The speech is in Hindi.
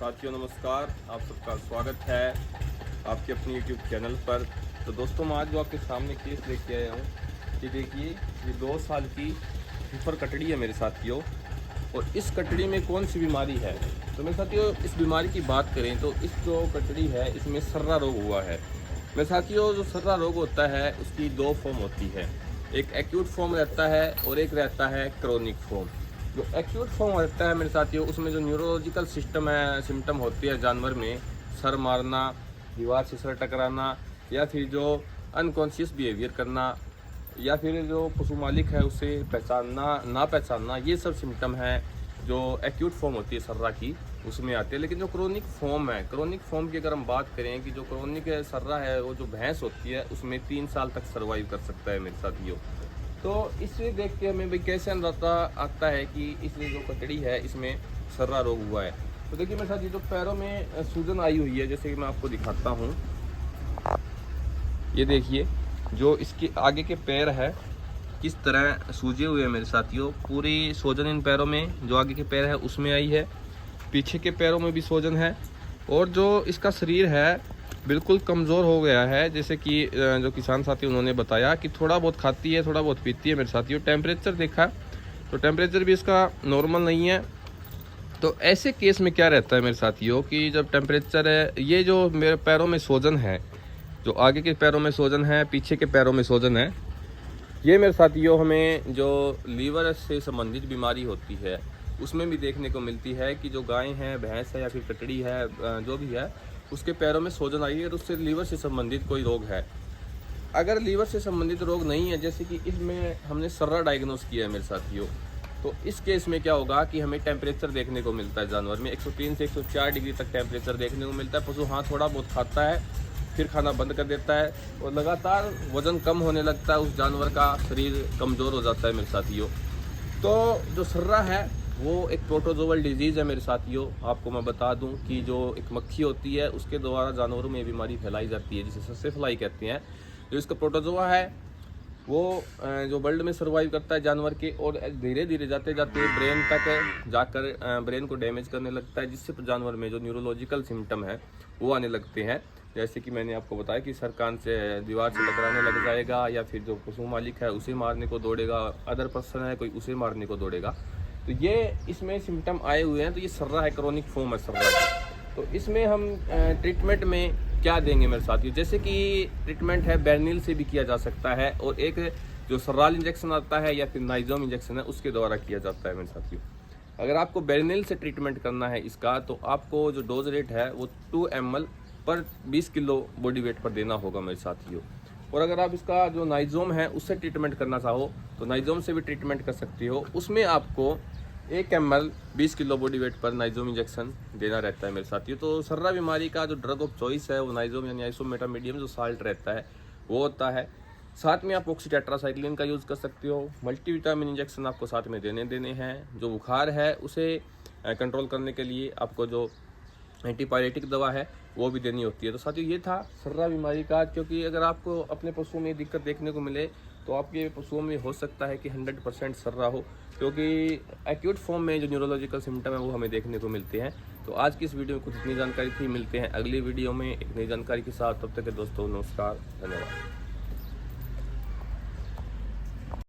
साथियों नमस्कार, आप सबका स्वागत है आपके अपनी यूट्यूब चैनल पर। तो दोस्तों मैं आज जो आपके सामने केस लेके आया हूँ, ये देखिए, ये 2 साल की फीफर कटड़ी है मेरे साथियों। और इस कटड़ी में कौन सी बीमारी है, तो मेरे साथियों इस बीमारी की बात करें तो इस जो कटड़ी है इसमें सर्रा रोग हुआ है। मेरे साथियों जो सर्रा रोग होता है उसकी 2 फॉर्म होती है, एक एक्यूट फॉर्म रहता है और एक रहता है क्रोनिक फॉर्म। जो एक्यूट फॉर्म रहता है मेरे साथियों, उसमें जो न्यूरोलॉजिकल सिम्टम होती है जानवर में, सर मारना, दीवार से सर टकराना, या फिर जो अनकॉन्शियस बिहेवियर करना, या फिर जो पशु मालिक है उसे पहचानना ना पहचानना, ये सब सिम्टम हैं जो एक्यूट फॉर्म होती है सर्रा की, उसमें आते हैं। लेकिन जो क्रोनिक फॉर्म है, क्रोनिक फॉर्म की अगर हम बात करें कि जो क्रोनिक सर्रा है वो जो भैंस होती है उसमें 3 साल तक सर्वाइव कर सकता है मेरे साथियों। तो इसे देख के हमें भाई कैसे अंदाजा आता है कि इसमें जो कटड़ी है इसमें सर्रा रोग हुआ है। तो देखिए मेरे साथ ये जो पैरों में सूजन आई हुई है, जैसे कि मैं आपको दिखाता हूँ, ये देखिए जो इसके आगे के पैर है किस तरह सूजे हुए हैं मेरे साथियों। पूरी सूजन इन पैरों में, जो आगे के पैर है उसमें आई है, पीछे के पैरों में भी सूजन है, और जो इसका शरीर है बिल्कुल कमज़ोर हो गया है। जैसे कि जो किसान साथी उन्होंने बताया कि थोड़ा बहुत खाती है, थोड़ा बहुत पीती है मेरे साथियों। टेम्परेचर देखा तो टेम्परेचर भी इसका नॉर्मल नहीं है। तो ऐसे केस में क्या रहता है मेरे साथियों कि जब टेम्परेचर है, ये जो मेरे पैरों में सूजन है, जो आगे के पैरों में सूजन है, पीछे के पैरों में सूजन है, ये मेरे साथियों हमें जो लीवर से संबंधित बीमारी होती है उसमें भी देखने को मिलती है कि जो गाय है, भैंस है या फिर कटड़ी है, जो भी है, उसके पैरों में सूजन आई है और उससे लीवर से संबंधित कोई रोग है। अगर लीवर से संबंधित रोग नहीं है, जैसे कि इसमें हमने सर्रा डायग्नोस किया है मेरे साथियों, तो इस केस में क्या होगा कि हमें टेम्परेचर देखने को मिलता है जानवर में 103 से 104 डिग्री तक टेम्परेचर देखने को मिलता है। पशु हाँ थोड़ा बहुत खाता है, फिर खाना बंद कर देता है और लगातार वज़न कम होने लगता है, उस जानवर का शरीर कमज़ोर हो जाता है मेरे साथियों। तो जो सर्रा है वो एक प्रोटोजोअल डिजीज़ है मेरे साथियों। आपको मैं बता दूं कि जो एक मक्खी होती है उसके द्वारा जानवरों में बीमारी फैलाई जाती है, जिसे सस्से फ्लाई कहते हैं। जो इसका प्रोटोजोआ है वो जो वर्ल्ड में सर्वाइव करता है जानवर के, और धीरे धीरे जाते जाते ब्रेन तक जाकर ब्रेन को डैमेज करने लगता है, जिससे जानवर में जो न्यूरोलॉजिकल सिम्टम है वो आने लगते हैं। जैसे कि मैंने आपको बताया कि सर कान से दीवार से टकराने लग जाएगा, या फिर जो पशु मालिक है उसे मारने को दौड़ेगा, अदर पर्सन है कोई उसे मारने को दौड़ेगा। तो ये इसमें सिम्टम आए हुए हैं, तो ये सर्रा है, क्रोनिक फॉर्म है सर्रा की। तो इसमें हम ट्रीटमेंट में क्या देंगे मेरे साथियों, जैसे कि ट्रीटमेंट है बेरनील से भी किया जा सकता है, और एक जो सर्राल इंजेक्शन आता है या फिर नाइजोम इंजेक्शन है उसके द्वारा किया जाता है मेरे साथियों। अगर आपको बेरनील से ट्रीटमेंट करना है इसका, तो आपको जो डोज रेट है वो 2 ml पर 20 किलो बॉडी वेट पर देना होगा मेरे साथियों। और अगर आप इसका जो नाइजोम है उससे ट्रीटमेंट करना चाहो तो नाइजोम से भी ट्रीटमेंट कर सकती हो। उसमें आपको 1 ml 20 किलो बॉडी वेट पर नाइजोम इंजेक्शन देना रहता है मेरे साथियों। तो सर्रा बीमारी का जो ड्रग ऑफ चॉइस है वो नाइजोम यानी आइसोमेटामीडियम जो साल्ट रहता है वो होता है। साथ में आप ऑक्सीटेट्रासाइक्लिन का यूज़ कर सकते हो। मल्टीविटामिन इंजेक्शन आपको साथ में देने हैं। जो बुखार है उसे कंट्रोल करने के लिए आपको जो एंटीपायरेटिक दवा है वो भी देनी होती है। तो साथियों ये था सर्रा बीमारी का, क्योंकि अगर आपको अपने पशुओं में दिक्कत देखने को मिले तो आपके पशुओं में हो सकता है कि 100% सर्रा हो, क्योंकि एक्यूट फॉर्म में जो न्यूरोलॉजिकल सिम्टम है वो हमें देखने को मिलते हैं। तो आज की इस वीडियो में कुछ इतनी जानकारी थी, मिलते हैं अगली वीडियो में एक नई जानकारी के साथ। तब तक के दोस्तों नमस्कार, धन्यवाद।